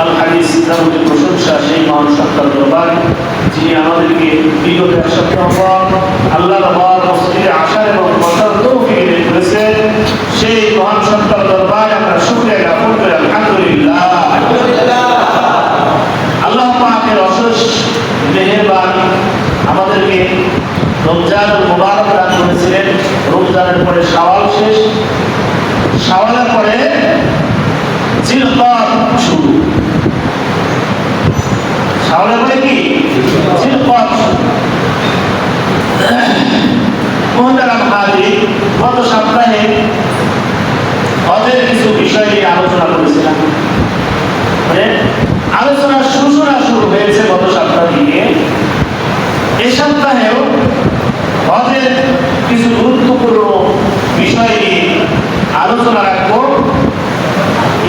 আল হাদিস যাবতীয় প্রশংসা সেই মহান সত্তার দরবারে যিনি আমাদেরকে বিগত এক সপ্তাহ পর আল্লাহর ঘর মসজিদে আসার এবং বসার তৌফিক দান করেছেন। সেই মহান সত্তার দরবারে আমরা শুকরিয়া জ্ঞাপন করি। আলহামদুলিল্লাহ। আল্লাহ পাকের অশেষ মেহেরবানি আমাদেরকে রমজানুল মুবারক দান করেছিলেন। রমজানের পরে শাওয়াল শেষ, শাওয়ালের পরে জিলকদ শুরু, শাওয়ালের পরে কি জিলকদ শুরু। মুহতারাম হাজির, গত সপ্তাহে হজের কিছু বিষয় নিয়ে আলোচনা করেছিলাম। আলোচনার সূচনা শুরু হয়েছে গত সপ্তাহ থেকে। এই সপ্তাহেও হজের কিছু গুরুত্বপূর্ণ বিষয় নিয়ে আলোচনা রাখবো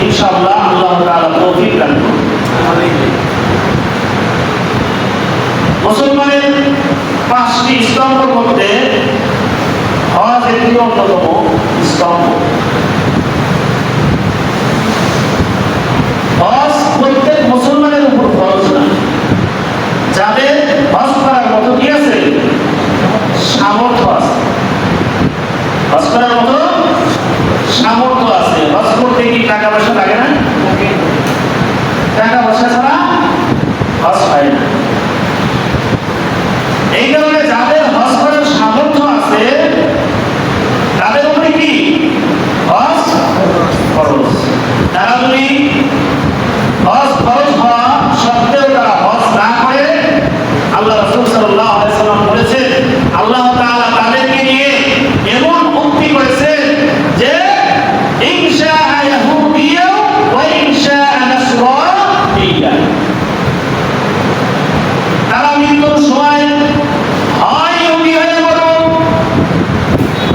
ইনশাআল্লাহ। আল্লাহ তাআলা তৌফিক দান করুন। মুসলমানের 5টি স্তম্ভের মধ্যে হজ একটি অন্যতম স্তম্ভ। হজ প্রত্যেক মুসলমানের উপর ফরজ না। যাদের হজ করার মতো কি আছে, সামর্থ্য আছে, হজ করার মতো সামর্থ্য আছে। হজ করতে কি টাকা পয়সা লাগে না? টাকা পয়সা ছাড়া হজ হয় না। এই কারণে যাদের হজ করার সামর্থ্য আছে তাদের উপরে কি হজ ফরজ। তারা যদি হজ ফরজ হওয়া সত্ত্বেও তারা হজ না করে, আল্লাহ রাসূল সাল্লাল্লাহু আলাইহি ওয়াসাল্লাম বলেছেন, আল্লাহ তাআলা তাদেরকে নিয়ে এমন উক্তি করেছেন যে ইনশাআ ইয়াহুদিয়্যা ওয়া ইনশাআ নাসরানিয়্যা। তারা মৃত্যুর সময় হয় ইহুদি হয়ে মরুক,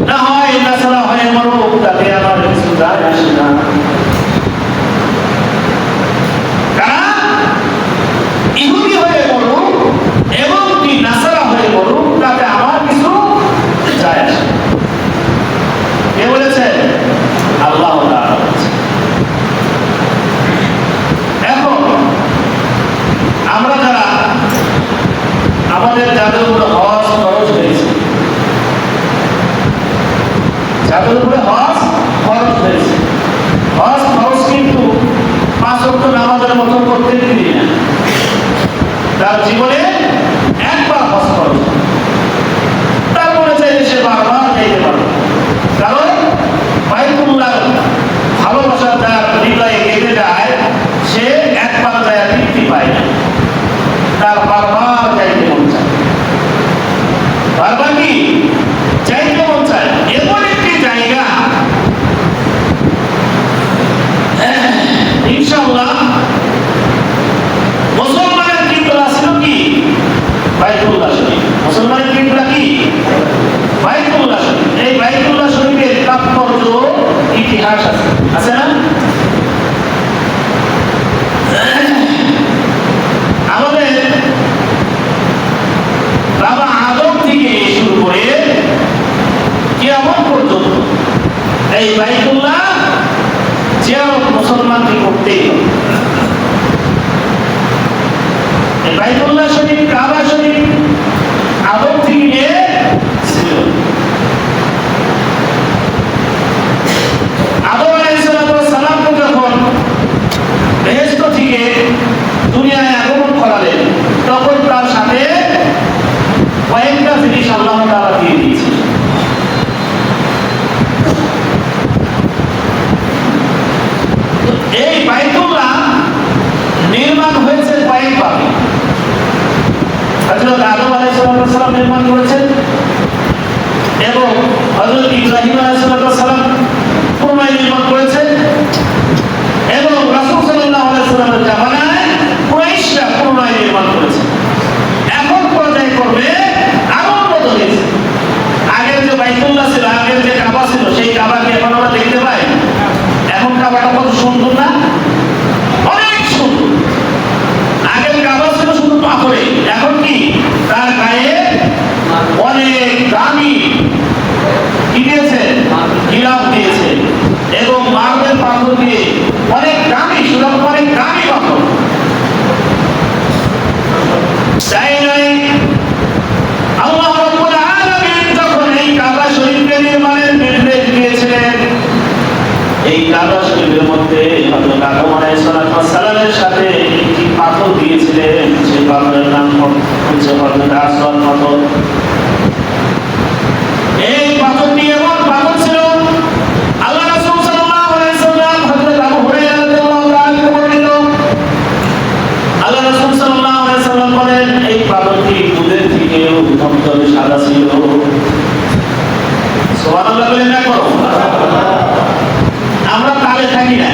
না হয় নাসারা হয়ে মরুক, তাতে আমার কিছু যায় আসে না। কারা ইহুদি হয়ে মরুক এবং কি নাসারা হয়ে মরুক, তাতে আমার কিছু যায় আসে না। কে বলেছেন? আল্লাহ তাআলা বলেছেন। এখন আমরা যারা আমাদের যাদের উপরে হজ ফরজ হয়েছে, যাদের উপরে হজ ফরজ হয়েছে, হজ ফরজ কিন্তু 5 ওয়াক্ত নামাজের মতো করতে দিই না। তার জীবনে একবার হজ ফরজ, তারপরে চাইলে সে বারবার যাইতে পারবে। কারণ বাইতুল্লাহ ভালোবাসার যার হৃদয়ে গেঁথে যায়, সে একবার যায় তৃপ্তি পায় না, তার বারবার যাইতে মন চায়, বারবার কি যাইতে মন চায়। এমন একটি জায়গা ইনশাআল্লাহ মুসলমানের কিবলা ছিল কি বাইতুল্লাহ শরীফ। মুসলমানের কিবলা কি বাইতুল্লাহ শরীফ। এই বাইতুল্লাহ শরীফের তাৎপর্য ইতিহাস আছে, আছে না? আমাদের বাবা আদম থেকে শুরু করে কিয়ামত পর্যন্ত এই বাইতুল্লাহ জিয়ারত মুসলমানকে করতেই হবে। এই বাইতুল্লাহ শরীফ, কাবা শরীফ আদম থেকে নিয়ে ছিল। আদম আলাইহিস সালাম যখন বেহেশত থেকে দুনিয়ায় আগমন করালেন, তখন তার সাথে কয়েকটা জিনিস আল্লাহ তাআলা দিয়ে দিয়েছে। এই বাইতুল্লাহ নির্মাণ হয়েছে কয়েকভাবে। হযরত আদম আলাইহিস সালাম নির্মাণ করেছেন এবং হযরত ইব্রাহিম আলাইহিস সালাম পুনরায় নির্মাণ করেছেন এবং রাসূল সাল্লাল্লাহু আলাইহি ওয়াসাল্লামের জামানায় কুরাইশরা পুনরায় নির্মাণ করেছে। এখন পর্যায়ে করবে আরো উন্নত হয়েছে। আগের যে বাইতুল্লাহ ছিল, আগের যে কাবা ছিল, সেই কাবাকে এখন আমরা দেখতে পাই। এখন কাবাটা কত সুন্দর না? অনেক সুন্দর। আগের কাবা ছিল শুধু পাথরে, এখন কি তার গায়ে হচ্ছে হযরত আসওয়াদ পাথর। এই পাথরটি এমন পাথর ছিল, আল্লাহ রাসূল সাল্লাল্লাহু আলাইহি ওয়াসাল্লাম হযরত আবু হুরায়রা রাদিয়াল্লাহু তাআলা বলেন, আল্লাহ রাসূল সাল্লাল্লাহু আলাইহি ওয়াসাল্লাম বলেন এই পাথরটি দুধের থেকেও ধবধবে সাদা ছিল। সুবহানাল্লাহ বলেন না করো। আমরা তালে থাকি না,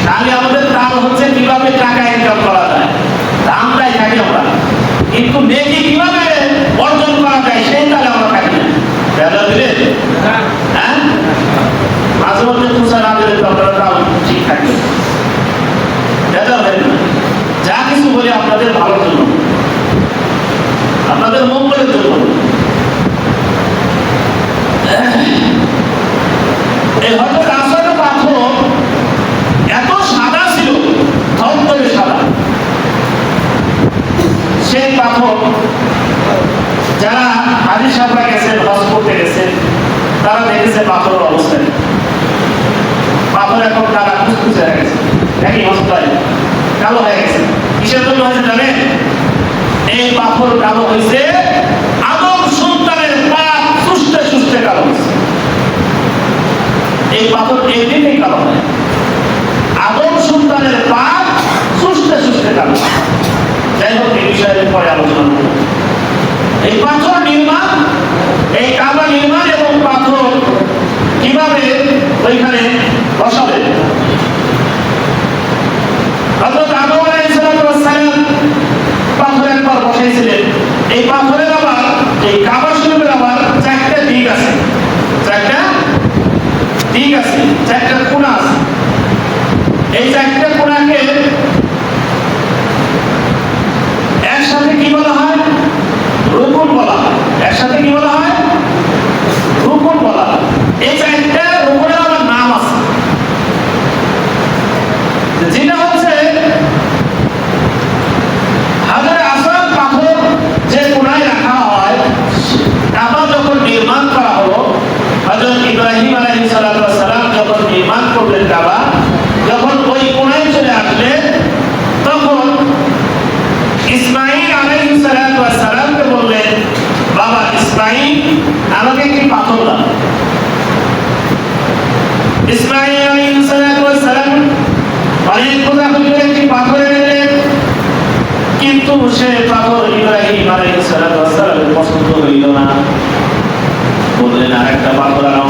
তাহলে আমাদের তাল হচ্ছে কিভাবে টাকা ইনকাম করা যায়, আমরাই থাকি আমরা, কিন্তু নেকি কিভাবে অর্জন করা যায় সেই তালে আমরা থাকি না। বেলা দিলে হ্যাঁ মাঝে মধ্যে তুষা না দিলে তো আপনারা তাল ঠিক থাকবে। বেলা হয় না, যা কিছু বলি আপনাদের ভালোর জন্য, আপনাদের মঙ্গলের জন্য। এই হযরত আসওয়াদের পাথর এত সাদা ছিল, ধবধবে সাদা। সেই পাথর যারা হাজী সাহেবরা গেছেন, হজ করতে গেছেন, তারা দেখেছে পাথরের অবস্থা। পাথর এখন তারা কুচকুচে হয়ে গেছে, একই অবস্থায় কালো হয়ে গেছে। কিসের জন্য হয়েছে জানেন? এই পাথর কালো হয়েছে আদম সন্তানের পাপ সুস্থে সুস্থে কালো হয়েছে। এই পাথর এমনিতেই কালো হয়, আদম সন্তানের পাপ সুস্থে সুস্থে কালো। যাই হোক, এই বিষয়ে পরে আলোচনা করব। এই পাথর নির্মাণ, এই কাবা নির্মাণ এবং পাথর কিভাবে ওইখানে বসাবে। হযরত আদম আলাইহিস সালাম পাথর একবার বসাইছিলেন। এই পাথরের আবার এই কাবা শরীফের আবার চারটা দিক আছে, চারটা দিক আছে, চারটা কোণা আছে। এই চারটা কোণাকে একসাথে কি বলা হয়? রুকুন বলা হয়। একসাথে কি বলা হয়? রুকুন বলা হয়। এই চারটা রুকুনের আবার নাম আছে, যেটা হচ্ছে হাজারে আসওয়াদ পাথর যে কোণায় রাখা হয়। কাবা যখন নির্মাণ করা হলো, হযরত ইব্রাহিম আলাইহিস সালাম যখন নির্মাণ করলেন কাবা, যখন ওই কোণায় চলে আসলেন, তখন ইসমাঈল আলাইহিস সালামকে বললেন, বাবা ইসমাঈল, আমাকে একটি পাথর দাও। ইসমাঈল আলাইহিস সালাম অনেক খোঁজাখুঁজি করে একটি পাথর এনেলেন, কিন্তু সে পাথর ইব্রাহিম আলাইহিস সালামের পছন্দ হইল না। বললেন আরেকটা পাথর আনো।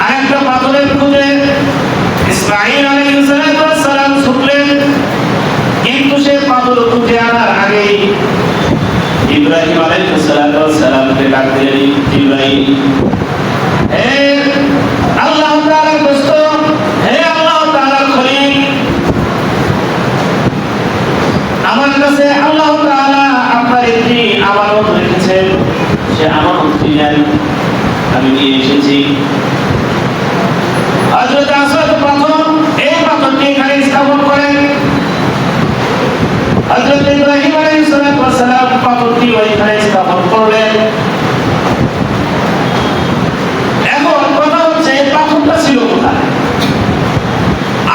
আরেকটা পাথরের খুঁজে ইসমাঈল আলাইহিস সালাম ছুটলেন, কিন্তু সে পাথর খুঁজে আনার আগেই ইব্রাহিম আলাইহিস সালামকে ডাক দিলেন, ইব্রাহিম, হে আল্লাহ তাআলার দোস্ত, হে আল্লাহ তাআলার খলিল, আমার কাছে আল্লাহ তাআলা আপনার একটি আমানত রেখেছেন, সে আমানতটি নেন, আমি নিয়ে এসেছি। হযরত আসওয়াদ পাথর, এই পাথরটি এখানে স্থাপন করেন। হযরত ইব্রাহিম আলাইহিস সালাম পাথরটি ওইখানে স্থাপন করলেন। এখন কথা হচ্ছে এই পাথরটা ছিল কোথায়?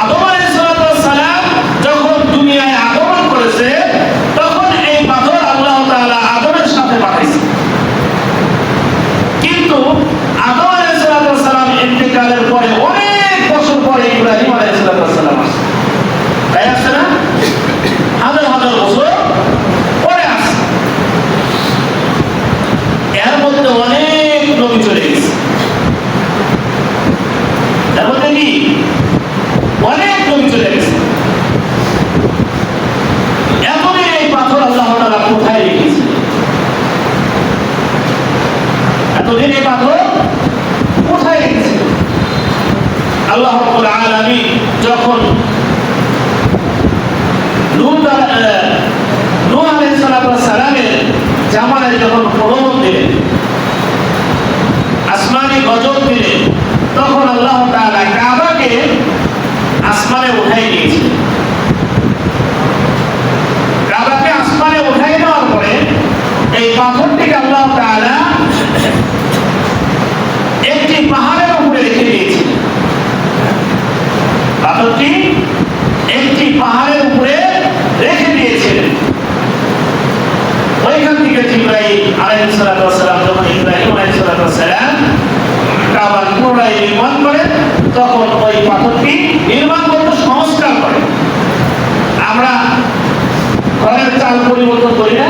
আদম আলাইহিস সালাম যখন দুনিয়ায় আগমন করেছে, তখন এই পাথর আল্লাহ তাআলা আদমের সাথে পাঠাইছে। কিন্তু আদম আলাইহিস সালাম ইন্তেকালের পরে অনেক বছর পরে ইব্রাহিম আলাইহিস সালাম আসছে। তাই আসছে না? হাজার হাজার বছর পরে আসছে। এর মধ্যে অনেক নবী চলে গেছে। এর মধ্যে কি অনেক নবী চলে গেছে। এখনই এই পাথর আল্লাহ তাআলা কোথায় রেখেছে? এতদিন এই পাথর কোথায় রেখেছে? আল্লাহ রাব্বুল আলামিন যখন নূহ আলাইহিস সালামের জামানায় যখন প্রলোভন দিলেন, আসমানি গজব দিলেন, তখন আল্লাহ তাআলা কাবাকে আসমানে উঠাই নিয়েছিলেন। কাবাকে আসমানে উঠাই নেওয়ার পরে এই পাথরটিকে আল্লাহ তাআলা একটি পাহাড়ের উপরে রেখে দিয়েছিলেন। পাথরটি একটি পাহাড়ের উপরে রেখে দিয়েছিলেন। কাল পরিবর্তন করি না,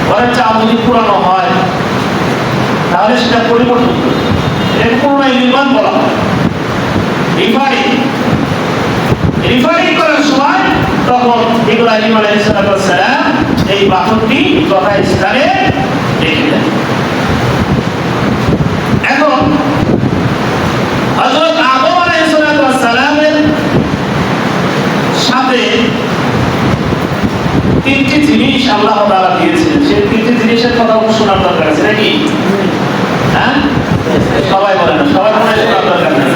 ঘরের চাল যদি পুরানো হয় তাহলে সেটা পরিবর্তন করি, এটাকে পুনরায় নির্মাণ বলা হয়। রিফারিং করার সময় তখন ইব্রাহিম আলাইহিস সালাম এই পাথরটি যথাস্থানে রেখে দেন। এখন হযরত আদম আলাইহিস সালামের সাথে তিনটি জিনিস আল্লাহ তাআলা দিয়েছিলেন। সেই তিনটি জিনিসের কথা শোনার দরকার আছে নাকি? হ্যাঁ, সবাই বলেন, সবাই মনে শোনার দরকার নেই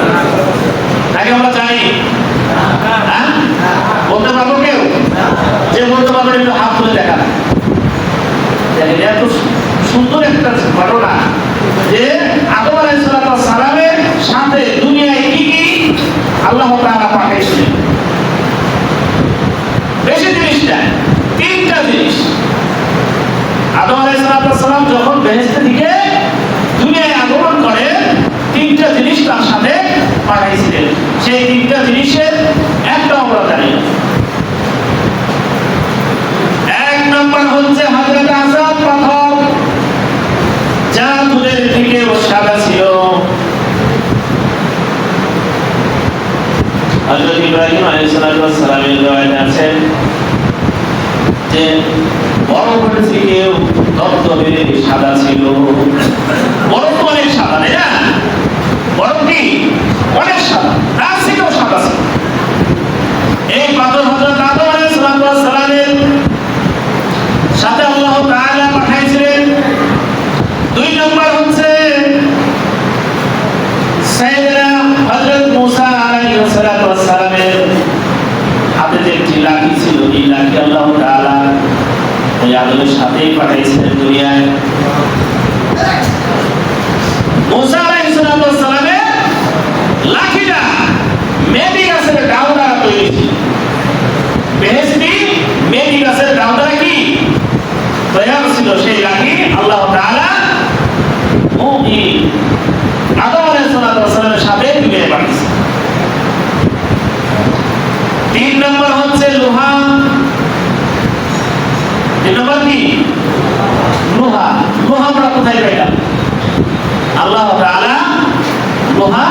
নাকি? আমরা জানি? হ্যাঁ, বলতে পারবো কেউ? যে বলতে পারবেন একটু হাত তুলে দেখান। এত সুন্দর একটা ঘটনা যে আদম আলাইহিস সালামের সাথে দুনিয়ায় কি কি আল্লাহ তাআলা পাঠিয়েছিলেন। বেশি জিনিস না, তিনটা জিনিস। আদম আলাইহিস সালাম যখন বেহেশত থেকে দুনিয়ায় আগমন করে তিনটা জিনিস তার সাথে পাঠিয়েছিলেন। সেই তিনটা জিনিসের একটা আমরা জানি। এক নম্বর হচ্ছে হযরত আসাদ পাথর, যা দুধের থেকেও সাদা ছিল। হযরত ইব্রাহিম আলাইহিস সালামের riwayat আছে যে বরফের থেকেও দবদবে সাদা ছিল। বরফ তো অনেক সাদা, তাই না? বরফটি অনেক সাদা, তার থেকেও সাদা ছিল। এই পাথর হযরত আদম আলাইহিস সালামের সাথে আল্লাহ তাআলা পাঠিয়েছিলেন। দুই নম্বর হচ্ছে সাইয়েদনা হযরত মুসা আলাইহিস সালামের হাতে যে একটি লাঠি ছিল, এই লাঠি আল্লাহ তাআলা ওই আদমের সাথেই পাঠিয়েছিলেন দুনিয়ায়। মুসা আলাইহিস সালামের লাঠিটা মেদি গাছের ডাল দ্বারা তৈরি ছিল। বেহেশতি মেদি গাছের ডাল দ্বারা কি তৈরি ছিল সেই লাঠি আল্লাহ তাআলা আদম আলাইহিস সালামের সাথে দুনিয়ায় পাঠিয়েছিলেন। তিন নম্বর হচ্ছে লোহা। তিন নম্বর কি? লোহা। লোহা আমরা কোথায় পাইলাম? আল্লাহ তাআলা লোহা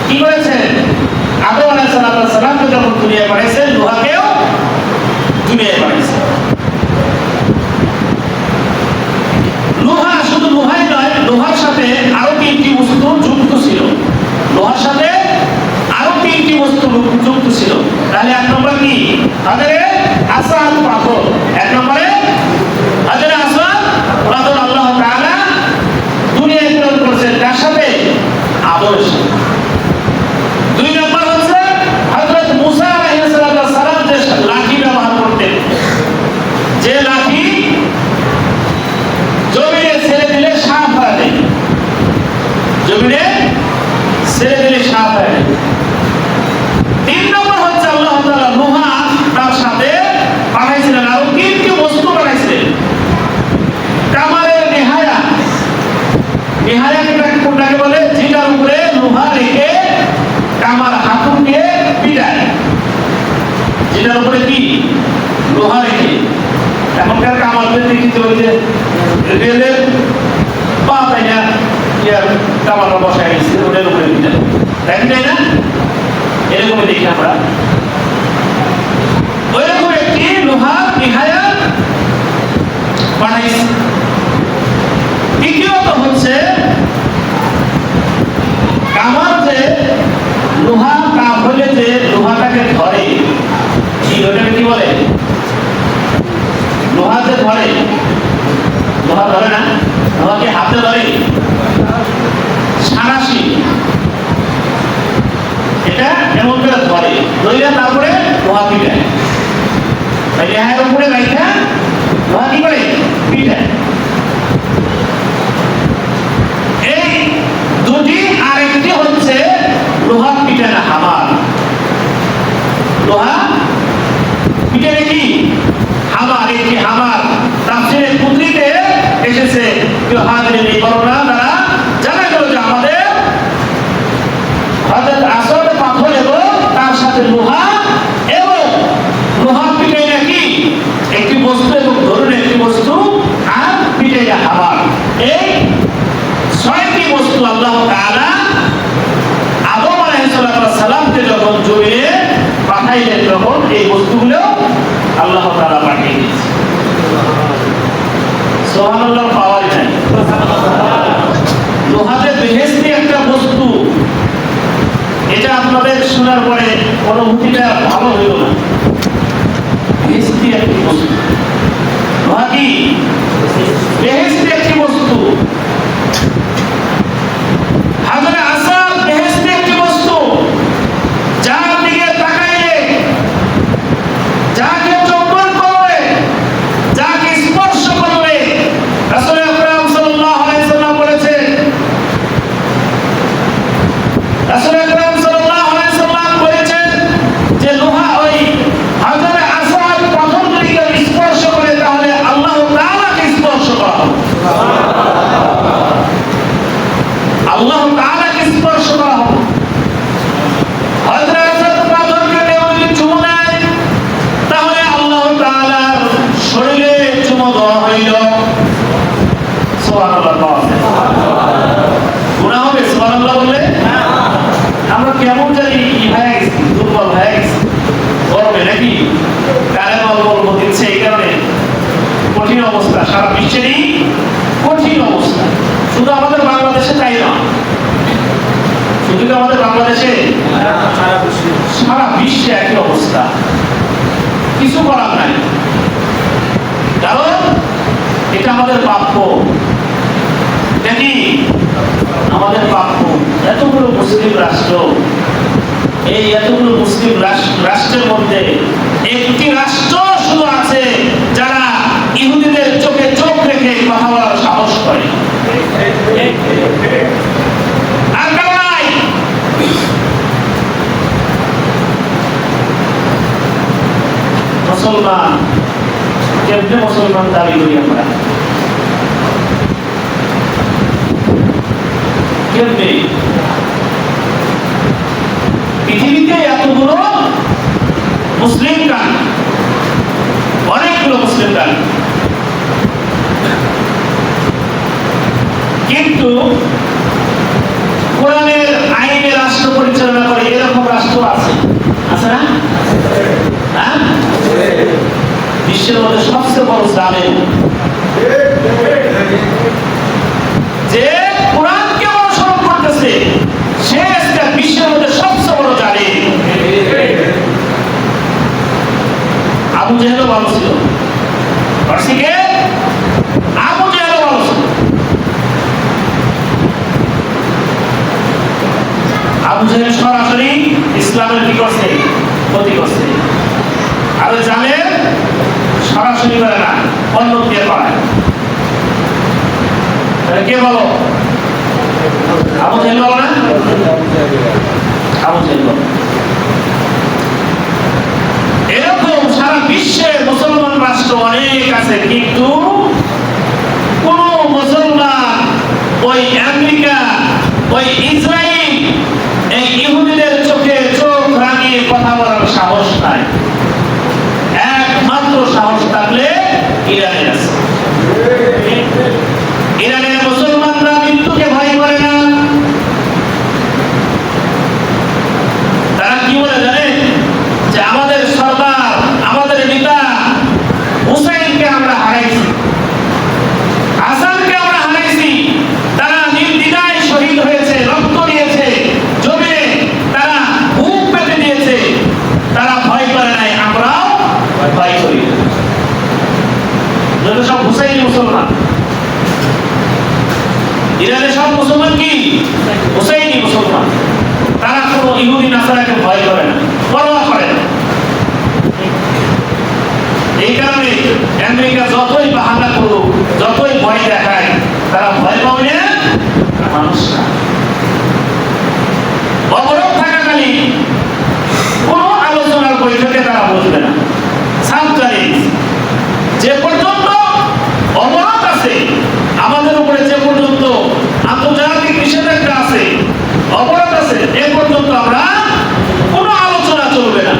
কি করেছেন? আদম আলাইহিস সালামকে যখন দুনিয়ায় পাঠিয়েছেন, লোহাকেও দুনিয়ায় পাঠিয়েছেন। লোহা শুধু লোহাই নয়, লোহার সাথে আরো তিনটি বস্তু যুক্ত ছিল। লোহার সাথে আরো তিনটি বস্তু যুক্ত ছিল। তাহলে এক নম্বর কি? হাজারে আসাদ পাথর। এক নম্বরে হাজারে আসাদ পাথর আল্লাহ তাআলা দুনিয়ায় প্রেরণ করেছেন, তার সাথে আদমের সাথে। দুই নম্বর হচ্ছে হযরত মুসা আলাইহিস সালাম যে লাঠি ব্যবহার করতেন, যে লাঠি জমিনে ছেড়ে দিলে সাপ হয়ে যায়, জমিনে ছেড়ে দিলে সাপ হয়ে যায়। তিন নম্বর হচ্ছে আল্লাহ তাআলা লোহা তার সাথে পাঠাইছিলেন, আরো তিনটি বস্তু পাঠাইছিলেন। কামারের নেহায়া। নেহায়া কোনটাকে বলে? যেটার উপরে লোহা রেখে কামার হাতুড়কে পিটায়, যেটার উপরে কি লোহা রেখে। এখনকার কামারদের দেখিতে ওই যে রেলের পা তাই না কামাররা বসায় গেছে, ওটার উপরে পিটায়, তাই না? এরকম দেখি আমরা। ওইরকম একটি লোহার নেহায়া পাঠাইছে। দ্বিতীয়ত হচ্ছে কামার যে লোহা কাপ হলে যে লোহাটাকে ধরে, ওটাকে কি বলে? লোহা যে ধরে, লোহা ধরে না, লোহাকে হাতে ধরে, সারাশি। এটা এমন করে ধরে, ধরে তারপরে লোহা পিটায়। নেহায়ের উপরে রাইখা লোহা কি করে? পিটায়। এই দুটি। আরেকটি হচ্ছে লোহা পিটানো হামার। লোহা পিটানো কি? হামার। একটি হামার তাফসীরে কুদরিতে এসেছে। কেউ হাজির এই বর্ণনা দ্বারা জানা গেল যে আমাদের হযরত আসাদ পাথর এবং তার সাথে লোহা, এবং লোহা পিটানো কি একটি এই বস্তুগুলো আল্লাহ তাআলা পাঠিয়ে দিয়েছে। সুবহানাল্লাহ, পাওয়ার নাই। লোহাতে বেহেশতি একটা বস্তু, এটা আপনাদের শোনার পরে অনুভূতিটা ভালো হইল না। বেহেশতি একটি বস্তু, লোহা কি বেহেশতি একটি বস্তু। হাজরে আসাদ বেহেশতি একটি বস্তু, যার দিকে তাকাইলে, যাকে চুম্বন করবে, যাকে স্পর্শ করবে, রাসূল আকরাম সাল্লাল্লাহু আলাইহি ওয়াসাল্লাম বলেছেন, রাসূল আকরাম সাল্লাল্লাহু আলাইহি ওয়াসাল্লাম বলেছেন যে লোহা ওই হাজরে আসাদ প্রথম দিকে স্পর্শ করে তাহলে আল্লাহ তাআলাকে স্পর্শ করা হবে। আল্লাহ তাআলাকে স্পর্শ করা হবে। হযরত আসাদ পাথরকে যদি চুমু দেয় তাহলে আল্লাহ তাআলার শরীরে চুমু দেওয়া হইল। সুবহানাল্লাহ। গুনাহ হবে সুবহানাল্লাহ বললে? আমরা কেমন জানি হয়ে গেছি, দুর্বল হয়ে গেছি গরমে নাকি, কারে বলবো দিচ্ছে, এই কারণে কঠিন অবস্থা, সারা বিশ্বেরই কঠিন অবস্থা। শুধু আমাদের বাংলাদেশে তাই না, শুধু আমাদের বাংলাদেশে, সারা বিশ্বে একই অবস্থা। কিছু করার নাই, কারণ এটা আমাদের প্রাপ্য। দেখি আমাদের প্রাপ্য। এতগুলো মুসলিম রাষ্ট্র, এই এতগুলো মুসলিম রাষ্ট্রের মধ্যে একটি রাষ্ট্র শুধু আছে যারা ইহুদিদের চোখে চোখ রেখে কথা বলার সাহস করে। আর কারো নাই। মুসলমান কেমনে মুসলমান দাবি করি আমরা? কেমনে? পৃথিবীতে এতগুলো মুসলিম গান, অনেকগুলো মুসলিম গান, কিন্তু কোরআনের আইনে রাষ্ট্র পরিচালনা করে এরকম রাষ্ট্র আছে, আছে না? হ্যাঁ, বিশ্বের মধ্যে সবচেয়ে বড় জালেম, যে কোরআনকে অনুসরণ করতেছে, সে আজকে বিশ্বের মধ্যে সবচেয়ে বড় জালেম। আবু জেহেলও ভালো ছিল, পারসিকে আবু জেহেলও ভালো ছিল। আবু জেহেল সরাসরি ইসলামের কি করছে? ক্ষতি করছে। আর জালেম সরাসরি করে না, অন্য দিয়ে করায়। কে বলো? আবু জেহেল বলো না? আবু জেহেল বলো। এরকম সারা বিশ্বে মুসলমান রাষ্ট্র অনেক আছে, কিন্তু কোন মুসলমান ওই আমেরিকা, ওই ইসরায়েল, এই ইহুদিদের চোখে চোখ রাঙিয়ে কথা বলার সাহস নাই। একমাত্র সাহস থাকলে ইরানের আছে। ইরানের মুসলমানরা মৃত্যুকে ভয় করে না। তারা কি বলে জানেন? যে আমাদের সরকার, আমাদের নেতা হুসাইনকে আমরা হারাইছি, হাসানকে আমরা হারাইছি। তারা নির্দ্বিধায় শহীদ হয়েছে, রক্ত দিয়েছে, জমিনে তারা বুক পেতে দিয়েছে। তারা ভয় করে নাই, আমরাও ভয় করি। যত সব হুসাইনি মুসলমান, ইরানের সব মুসলমান কি হুসাইনি মুসলমান। তারা কোনো ইহুদি নাসারাকে ভয় করে না, পরোয়া করে না। এই কারণে আমেরিকা যতই বাহানা করুক, যতই ভয় দেখায়, তারা ভয় পাবে না মানুষ না। অবরোধ থাকাকালীন কোন আলোচনার বৈঠকে তারা বসবে না। যে পর্যন্ত অবরোধ আছে, আমাদের উপরে যে পর্যন্ত আন্তর্জাতিক নিষেধাজ্ঞা আছে, অবরোধ আছে, এ পর্যন্ত আমরা কোনো আলোচনা চলবে না।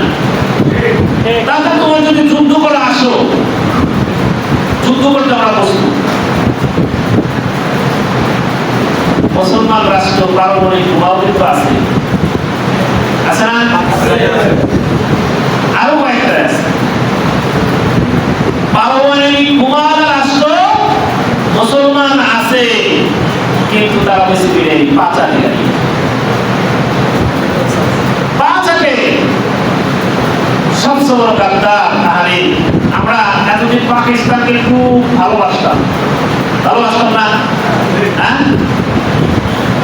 তারপর তোমার যদি যুদ্ধ করে আসো, যুদ্ধ করতে আমরা প্রস্তুত। মুসলমান রাষ্ট্র পারমাণবিক বোমাও কিন্তু আছে, আছে না? আরো কয়েকটা একটা আছে। পারমাণবিক বোমার রাষ্ট্র মুসলমান আছে, কিন্তু তারা বেশি নেই, পাঁচাটে পাঁচাটে সবচেয়ে বড় গাদ্দার কাহিনী। আমরা এতদিন পাকিস্তানকে খুব ভালোবাসতাম না? হ্যাঁ,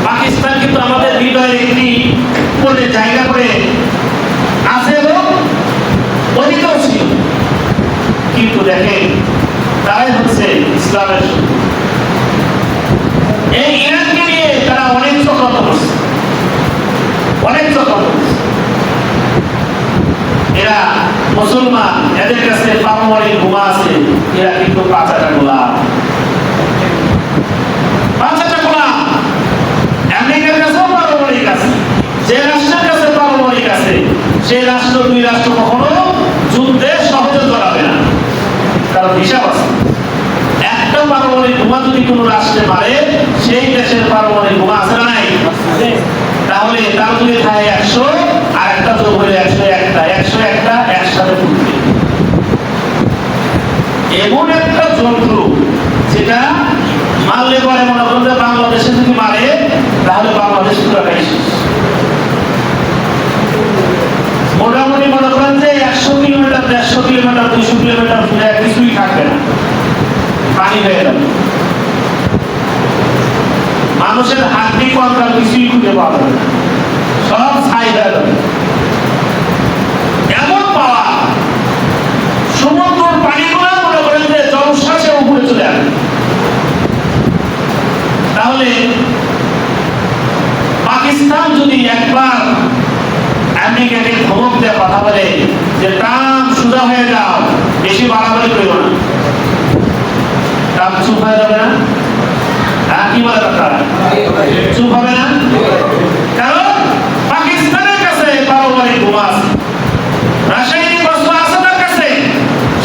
পাকিস্তান কিন্তু আমাদের হৃদয়ের একটি কোণে জায়গা করে আছে এবং অধিকার ছিল। কিন্তু দেখেন, তারাই হচ্ছে ইসলামের এই ইরানকে নিয়ে তারা অনেক চক্রান্ত করছে, অনেক চক্রান্ত করছে। এরা মুসলমান, এদের কাছে পারমাণবিক বোমা আছে, এরা কিন্তু পাঁচাটা গোলাম। আমেরিকার কাছেও পারমাণবিক আছে, যে রাষ্ট্রের কাছে পারমাণবিক আছে সেই রাষ্ট্র দুই রাষ্ট্র কখনো যুদ্ধে সহজে জড়াবে না, কারণ হিসাব আছে। একটা পারমাণবিক বোমা যদি কোন রাষ্ট্রে মারে, সেই দেশের পারমাণবিক বোমা আছে না নাই? তাহলে তার যদি থাকে 100 আর একটা যোগ হলে 100 একটা একসাথে ফুটবে। এমন একটা যন্ত্র যেটা মারলে পরে মনে করেন যে বাংলাদেশে যদি মারে তাহলে বাংলাদেশ পুরোটাই শেষ। মোটামুটি মনে করেন যে 100 কিলোমিটার, 150 কিলোমিটার, 200 কিলোমিটার দূরে কিছুই থাকবে না, পানি হয়ে যাবে। মানুষের হাড্ডি কঙ্কাল কিছুই খুঁজে পাওয়া যাবে না, সব ছাই হয়ে যাবে। এমন পাওয়া সমুদ্রের পানিগুলো মনে করেন যে জলশ্বাসে উপরে চলে আসবে। তাহলে পাকিস্তান যদি একবার আমেরিকাকে ধমক দিয়ে কথা বলে যে ট্রাম্প সোজা হয়ে যাও, বেশি বাড়াবাড়ি করিব না, ট্রাম্প চুপ হয়ে যাবে না? হ্যাঁ, কি বলে আপনারা? চুপ হবে না? কারণ পাকিস্তানের কাছে পারমাণবিক বোমা আছে, রাসায়নিক অস্ত্র আছে তার কাছে।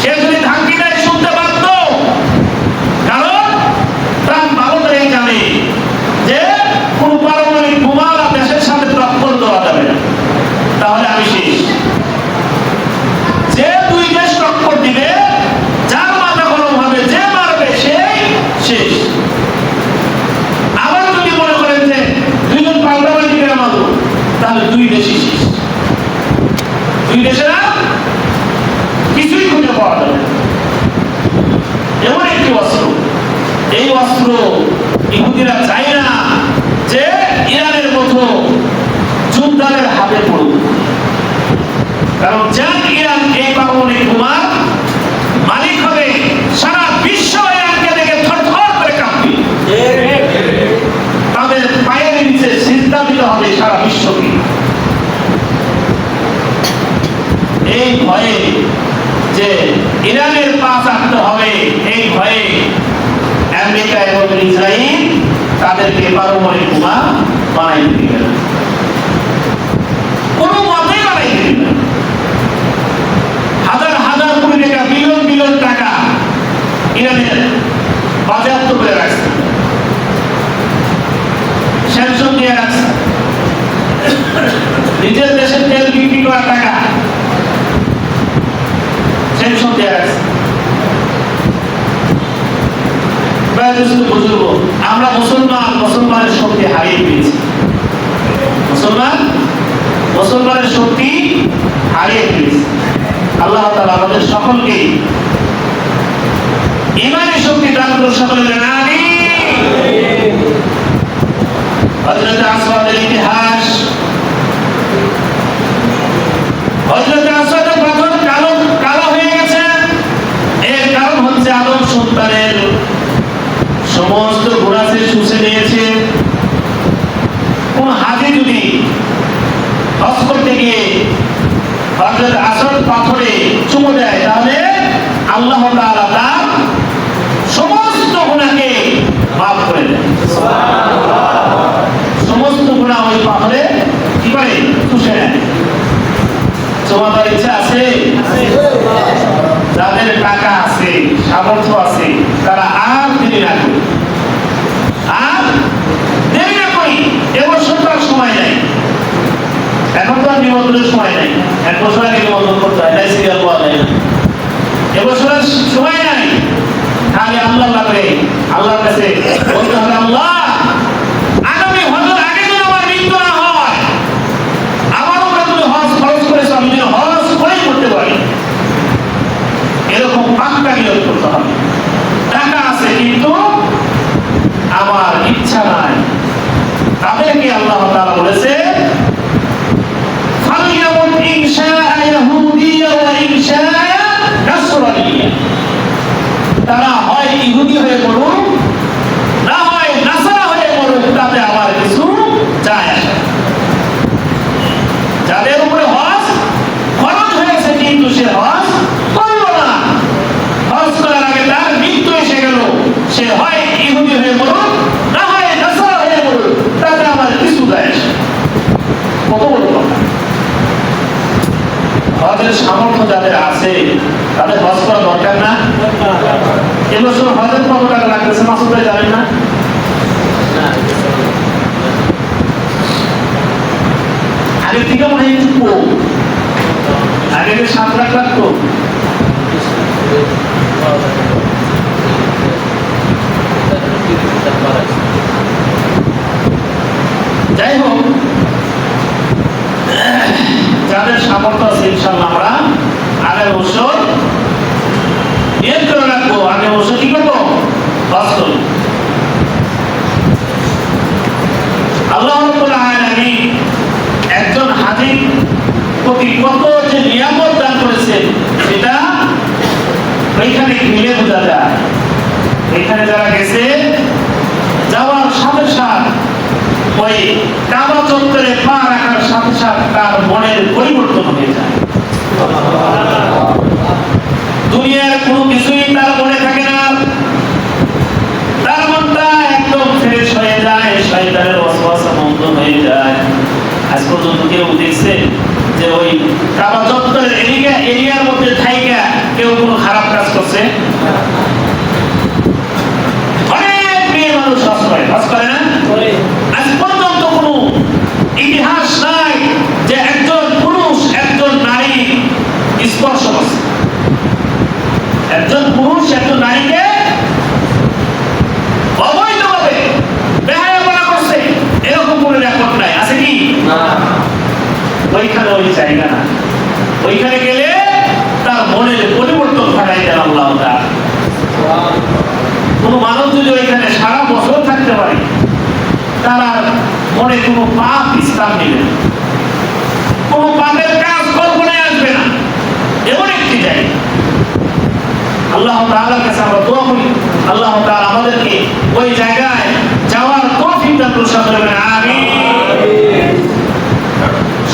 সে যদি ধাক্কি দেয় শুনতে বাধ্য, কারণ ট্রাম্প ভালো করে জানে যে কোন পারমাণবিক বোমা দেশের সাথে টক্কর দেওয়া যাবে না, তাহলে আমি শেষ। যে দুই দেশ টক্কর দিবে, যার মাথা গরম হবে, যে মারবে সেই শেষ। আবার যদি মনে করেন যে দুইজন পাল্টাপাল্টি করে মারবো, তাহলে দুই দেশই শেষ। দুই দেশের কিছুই খুঁজে পাওয়া যাবে না। এমন একটি অস্ত্র, এই অস্ত্র ইহুদিরা চায় না যে ইরানের মতো যুদ্ধারের হাতে পড়ুক, কারণ যান ইরান এই পারমাণবিক বোমার মালিক হবে, সারা বিশ্ব ইরানকে দেখে থরথর করে কাঁপবে। তাদের পায়ের নিচে সিজদা দিতে হবে সারা বিশ্বকে। এই ভয়ে যে ইরানের পা চাটতে হবে, এই ভয়ে আমেরিকা এবং ইসরায়েল তাদেরকে পারমাণবিক বোমা বানাইতে দিবে না, কোনো মতেই বানাইতে দিবে না। হাজার হাজার কোটি টাকা, বিলিয়ন বিলিয়ন টাকা ইরানের বাজেয়াপ্ত করে রাখছে, স্যাংশন দিয়ে রাখছে। নিজের দেশের তেল বিক্রি করা টাকা স্যাংশন দিয়ে রাখছে। বুঝবো আমরা মুসলমান, মুসলমানের শক্তি হারিয়ে পেয়েছি। মুসলমানের শক্তি হারিয়ে ফেলেছি। আল্লাহ তাআলা আমাদের সকলকে ঈমানের শক্তি দান করুন, সকলে বলেন আমিন। হযরত আসওয়াদের ইতিহাস, হযরত আসওয়াদের পাথর কালো কালো হয়ে গেছে, এর কারণ হচ্ছে আদম সন্তানের সমস্ত গোড়াছে শুষে নিয়েছে। কোন হাজি যদি হজ করতে গিয়ে হযরত আসওয়াদ পাথরে চুমু দেয়, তাহলে আল্লাহ তাআলা তার সমস্ত গুনাহকে মাফ করে দেন। সমস্ত গুনাহ ওই পাথরে কি করে শুষে নেয়। তোমাদের ইচ্ছা আছে? যাদের টাকা আছে, সামর্থ্য আছে, তারা আর দেরি না করি, আর দেরি না করি। এবছর তার সময় নাই, এখন তো আর নিবন্ধনের সময় নাই। 1 বছর আগে নিবন্ধন করতে হয়, তাই সিরিয়াল করে আল্লাহর কাছে বলতে হবে, আল্লাহ আগামী হজের আগে যেন আমার মৃত্যু না হয়, আমার উপরে তুমি হজ খরচ করেছো, আমি যেন হজ করেই করতে পারি। এরকম পাক্কা নিয়ত করতে হবে। টাকা আছে কিন্তু আমার ইচ্ছা নাই, তাদেরকে আল্লাহ তাআলা বলেছে ফালইয়ামুত ইনশাআ ইয়াহুদিয়্যা ওয়া ইনশাআ নাসরানিয়্যা, তারা হয় ইহুদি হয়ে মরুক, না হয় নাসারা হয়ে মরুক, তাতে আমার কিছু যায় আসে না। যাদের উপরে হজ খরচ হয়েছে কিন্তু সে হজ করল না, হজ করার আগে তার মৃত্যু এসে গেল, সে হয় ইহুদি হয়ে মরুক, না হয় নাসারা হয়ে মরুক, তাতে আমার কিছু যায় আসে না। কত বড় কথা! হজের সামর্থ্য যাদের আছে তাদের হজ করা দরকার না? এবছর হজের কত টাকা লাগতেছে মাসুদ ভাই জানেন না? আগে থেকে মনে হয় একটু কম, আগে 7 লাখ লাগতো। যাই হোক, যাদের সামর্থ্য আছে ইনশাআল্লাহ আমরা আগের বছর নিয়ত করে রাখবো, আগের বছর কি করবো? হজ করব। আল্লাহ রাব্বুল আলামিন একজন হাজীর প্রতি কত যে নিয়ামত দান করেছেন সেটা ওইখানে গেলে বোঝা যায়। এখানে যারা গেছে, যাওয়ার সাথে সাথে ওই কাবা চত্বরে পা রাখার সাথে সাথে তার মনের পরিবর্তন হয়ে যায়। দুনিয়ার কোনো কিছুই তার মনে থাকে না, তার মনটা একদম ফ্রেশ হয়ে যায়, শয়তানের ওয়াসওয়াসা বন্ধ হয়ে যায়। আজ পর্যন্ত কেউ দেখছে যে ওই কাবা চত্বরের এরিয়ার মধ্যে থাইকা কেউ কোনো খারাপ কাজ করছে? অনেক মেয়ে মানুষ হজ করে না? আজ পর্যন্ত কোনো ইতিহাস নাই যে একজন পুরুষ একজন নারী স্পর্শ করছে, একজন পুরুষ একজন নারীকে অবৈধভাবে বেহায়াপনা করছে, এরকম কোনো রেকর্ড নাই। আছে কি? ওইখানে ওই জায়গা না, ওইখানে গেলে তার মনের পরিবর্তন ঘটাই দেন আল্লাহ তাআলা। কোন মানুষ যদি ওইখানে সারা বছর থাকতে পারে, তার মনে কোনো পাপ স্থান নেবে, কোন পাপের কাজ কল্পনায় আসবে না, এমন একটি জায়গা। আল্লাহ তাআলার কাছে আমরা দোয়া করি, আল্লাহ তাআলা আমাদেরকে ওই জায়গায় যাওয়ার তৌফিক দান করুন, সকলে আমিন।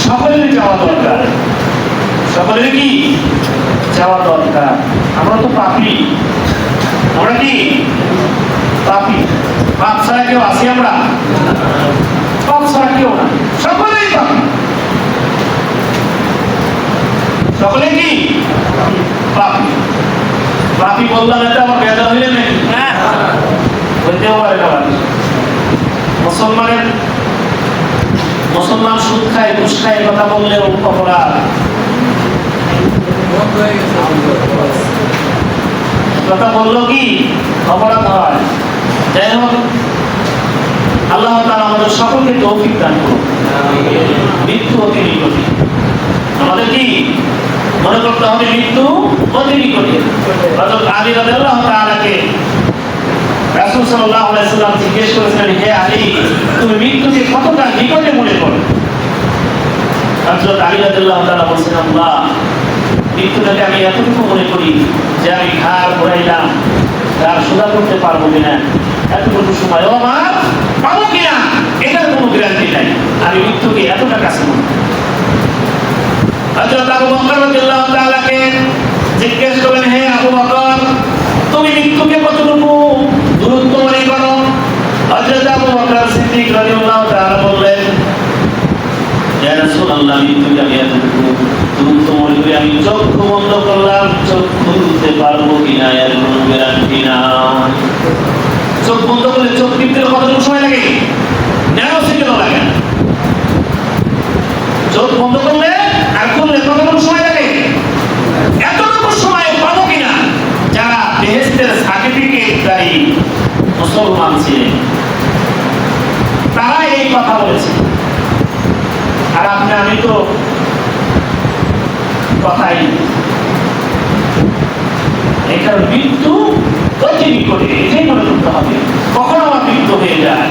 সকলেরই যাওয়া দরকার, সকলের কি যাওয়া দরকার। আমরা তো পাপী, আমরা কি পাপী? পাপ ছাড়া কেউ আছি আমরা? পাপ ছাড়া কেউ না, সকলেই পাপী। সকলে কি পাপী? পাপী বললাম এটা আমার বেদা হইলে নাকি? হইতেও পারে না। মুসলমান সুদ খায়, ঘুষ খায়, কথা বললে অপরাধ। কথা বললো কি অপরাধ হয়। যাই হোক, আল্লাহ তাআলা আমাদের সকলকে তৌফিক দান করুন। মৃত্যু অতি নিকটে, আমাদের কি মনে করতে হবে? মৃত্যু অতি নিকটে। হযরত আলী রাদিয়াল্লাহু তাআলাকে রাসূল সাল্লাল্লাহু আলাইহি ওয়াসাল্লাম জিজ্ঞেস করেছিলেন, হে আলী, তুমি মৃত্যুকে কতটা নিকটে মনে করো? হযরত আলী রাদিয়াল্লাহু তাআলা বলেছেন, আল্লাহ, মৃত্যুটাকে আমি এতটুকু মনে করি যে আমি ঘাড় ঘোরাইলাম, ঘাড় সোজা করতে পারবো কিনা, এতটুকু সময়ও আমার পাবো কিনা এটার কোনো গ্যারান্টি নাই। আমি মৃত্যুকে এতটা কাছে মনে করি। হযরত আবু বকর রাদিয়াল্লাহু তাআলাকে জিজ্ঞেস করলেন, হে আবু বকর, তুমি মৃত্যুকে কতটুকু দূরত্ব মনে করো? হযরত আবু বকর সিদ্দিক রাদিয়াল্লাহু তাআলা বললেন, ইয়া রাসূলুল্লাহ, মৃত্যুকে আমি এতটুকু দূরত্ব মনে করি, আমি চক্ষু বন্ধ করলাম, চোখ খুলতে পারবো কিনা এর কোনো গ্যারান্টি না। চোখ বন্ধ করলে চোখ টিপতে কতটুকু সময় লাগে? ন্যানো সেকেন্ড লাগে। চোখ বন্ধ করলে আর খুললে কতটুকু সময় লাগে? এতটুকু সময় পাবো কিনা? যারা বেহেশতের সার্টিফিকেট দাঁড়িয়ে কথাই নেই। এই কারণে মৃত্যু অতি নিকটে, এটাই মনে করতে হবে, কখন আমার মৃত্যু হয়ে যায়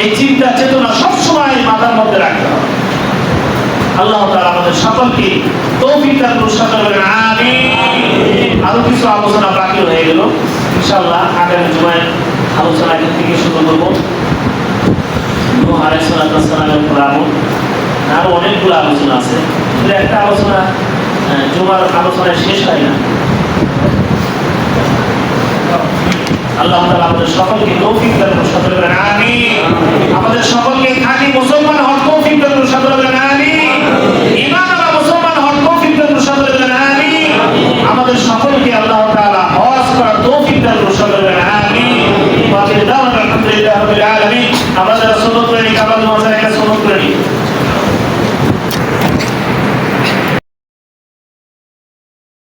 এই চিন্তা চেতনা সবসময় মাথার মধ্যে রাখতে হবে। আল্লাহ তাআলা আমাদের সকলকে তৌফিক দান করুন, সকলে বলেন আমিন। আরো কিছু আলোচনা বাকি হয়ে গেল, ইনশাআল্লাহ আগামী জুমায় আলোচনা এখান থেকে শুরু করবো। নূহ আলাইহিস সালামের উপর আরো অনেকগুলো আলোচনা আছে, কিন্তু একটা আলোচনা জুমার আলোচনায় শেষ হয় না। আল্লাহ তাআলা আমাদের সকলকে তৌফিক দান করুন, সকলে বলেন আমিন। আমাদের সকলকে খাঁটি মুসলমান হওয়ার তৌফিক দান করুন, সকলে বলেন আমিন।